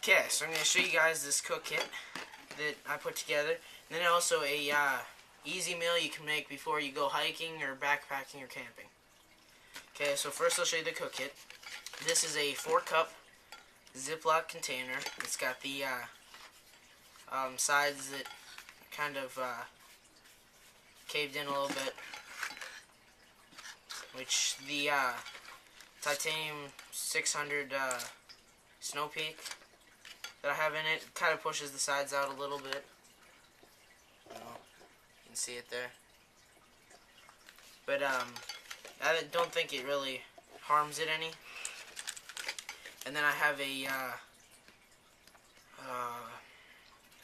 Okay, so I'm going to show you guys this cook kit that I put together. And then also a easy meal you can make before you go hiking or backpacking or camping. Okay, so first I'll show you the cook kit. This is a 4-cup Ziploc container. It's got the sides that kind of caved in a little bit, which the titanium 600 Snow Peak that I have in it kind of pushes the sides out a little bit. You can see it there. But I don't think it really harms it any. And then I have a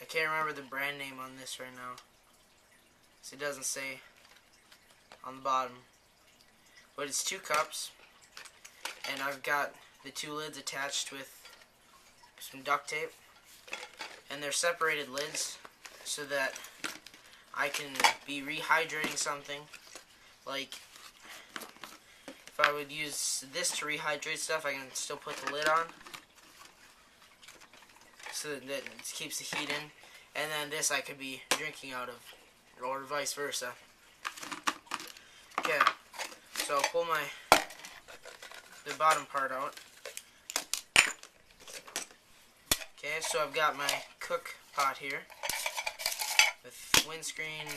I can't remember the brand name on this right now, so it doesn't say on the bottom. But it's 2 cups, and I've got the 2 lids attached with some duct tape, and they're separated lids so that I can be rehydrating something. Like if I would use this to rehydrate stuff, I can still put the lid on so that it keeps the heat in, and then this I could be drinking out of, or vice versa. Okay, so I'll pull the bottom part out. Okay, so I've got my cook pot here with windscreen,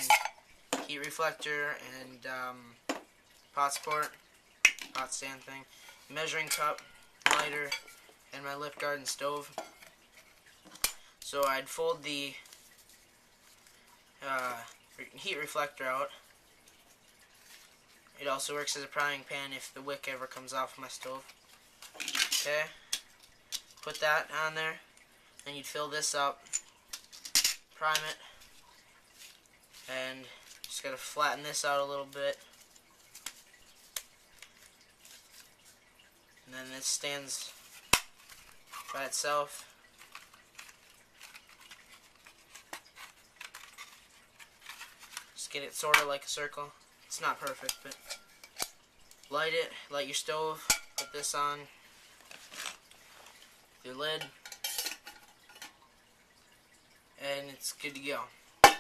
heat reflector, and pot support, pot stand thing, measuring cup, lighter, and my Lip Garden stove. So I'd fold the heat reflector out. It also works as a frying pan if the wick ever comes off my stove. Okay, put that on there. Then you'd fill this up, prime it, and just gotta flatten this out a little bit. And then this stands by itself. Just get it sort of like a circle. It's not perfect, but light it, light your stove, put this on, your lid, and it's good to go. Okay,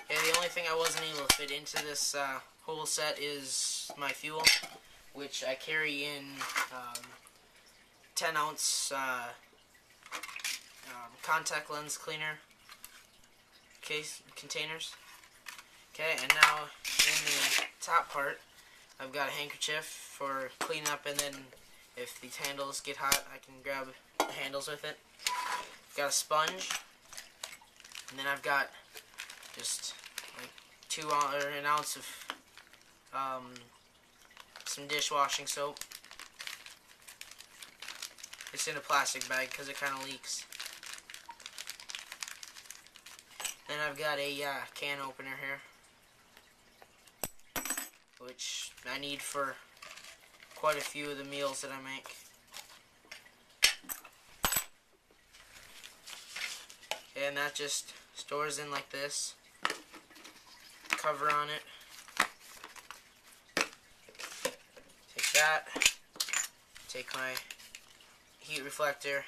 the only thing I wasn't able to fit into this whole set is my fuel, which I carry in 10-ounce contact lens cleaner containers. Okay, and now in the top part, I've got a handkerchief for cleanup, and then if these handles get hot, I can grab the handles with it. I've got a sponge, and then I've got just like an ounce of some dishwashing soap. It's in a plastic bag because it kind of leaks. Then I've got a can opener here, which I need for quite a few of the meals that I make. And that just stores in like this. Cover on it. Take that. Take my heat reflector.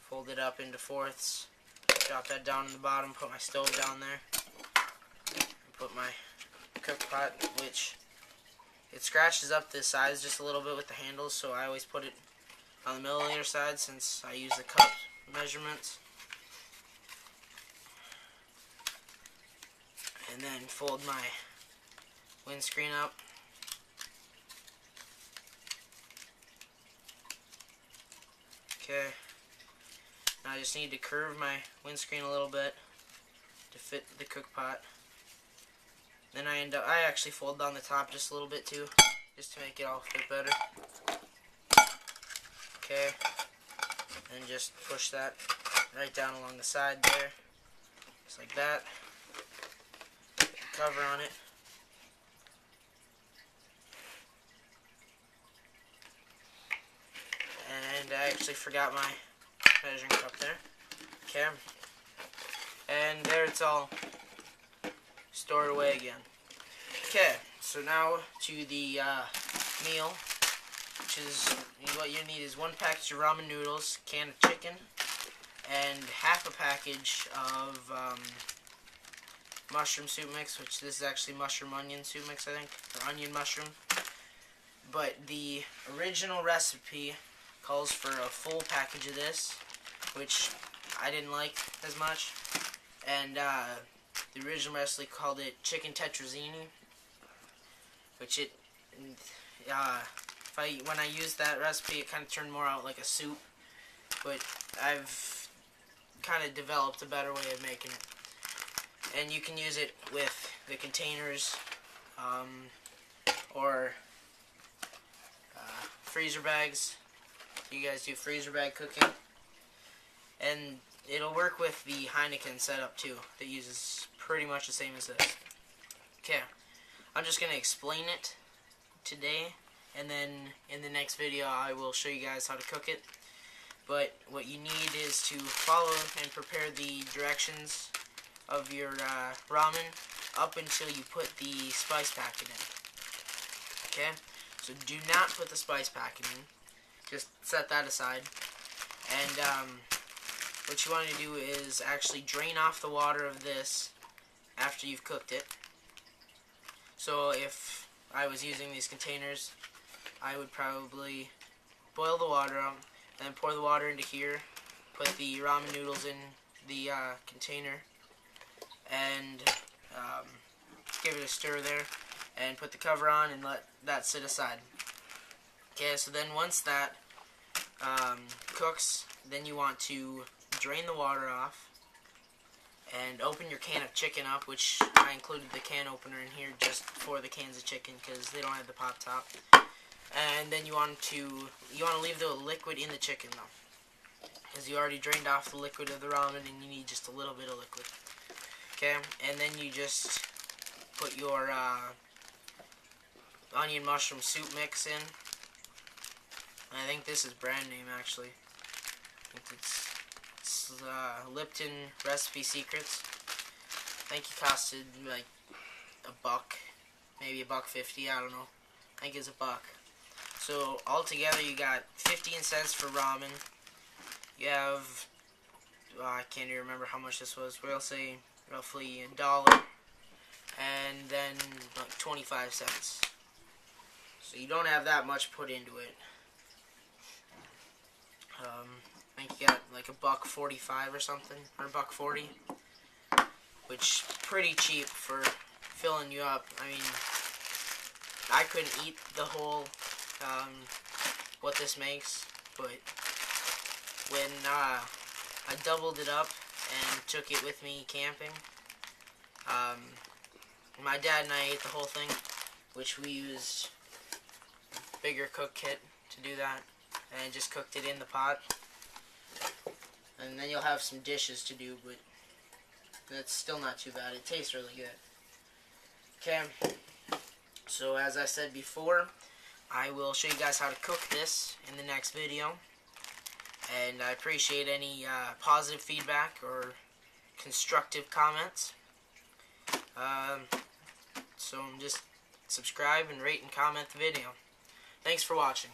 Fold it up into 4ths. Drop that down in the bottom. Put my stove down there. And put my cook pot, which it scratches up the sides just a little bit with the handles, so I always put it on the milliliter side since I use the cup measurements. And then fold my windscreen up. Okay. Now I just need to curve my windscreen a little bit to fit the cook pot. Then I actually fold down the top just a little bit too, just to make it all fit better. Okay. And just push that right down along the side there, just like that. Cover on it. And I actually forgot my measuring cup there. Okay. And there it's all stored away again. Okay, so now to the meal, which is what you need is 1 package of ramen noodles, can of chicken, and half a package of mushroom soup mix, which this is actually mushroom onion soup mix, I think, or onion mushroom. But the original recipe calls for a full package of this, which I didn't like as much. And the original recipe called it chicken tetrazzini, which when I used that recipe, it kind of turned more out like a soup. But I've kind of developed a better way of making it. And you can use it with the containers or freezer bags. You guys do freezer bag cooking. And it'll work with the Heineken setup too, that uses pretty much the same as this. Okay, I'm just going to explain it today, and then in the next video I will show you guys how to cook it. But what you need is to follow and prepare the directions of your ramen up until you put the spice packet in. Okay? So do not put the spice packet in. Just set that aside. And what you want to do is actually drain off the water of this after you've cooked it. So if I was using these containers, I would probably boil the water up, then pour the water into here, put the ramen noodles in the container, and give it a stir there, and put the cover on and let that sit aside. Okay, so then once that cooks, then you want to drain the water off and open your can of chicken up, which I included the can opener in here just for the cans of chicken because they don't have the pop top. And then you want to leave the liquid in the chicken though, because you already drained off the liquid of the ramen and you need just a little bit of liquid. Okay, and then you just put your onion mushroom soup mix in. I think this is brand name actually. I think it's Lipton Recipe Secrets. I think it costed like $1, maybe $1.50. I don't know. I think it's $1. So altogether, you got 15 cents for ramen. You have I can't even remember how much this was. We'll say roughly $1, and then like 25 cents. So you don't have that much put into it. I think you got like $1.45 or something, or $1.40, which pretty cheap for filling you up. I mean, I couldn't eat the whole what this makes, but when I doubled it up and took it with me camping, my dad and I ate the whole thing, which we used a bigger cook kit to do that, and just cooked it in the pot. And then you'll have some dishes to do, but that's still not too bad. It tastes really good. Okay, so as I said before, I will show you guys how to cook this in the next video. And I appreciate any positive feedback or constructive comments. So just subscribe and rate and comment the video. Thanks for watching.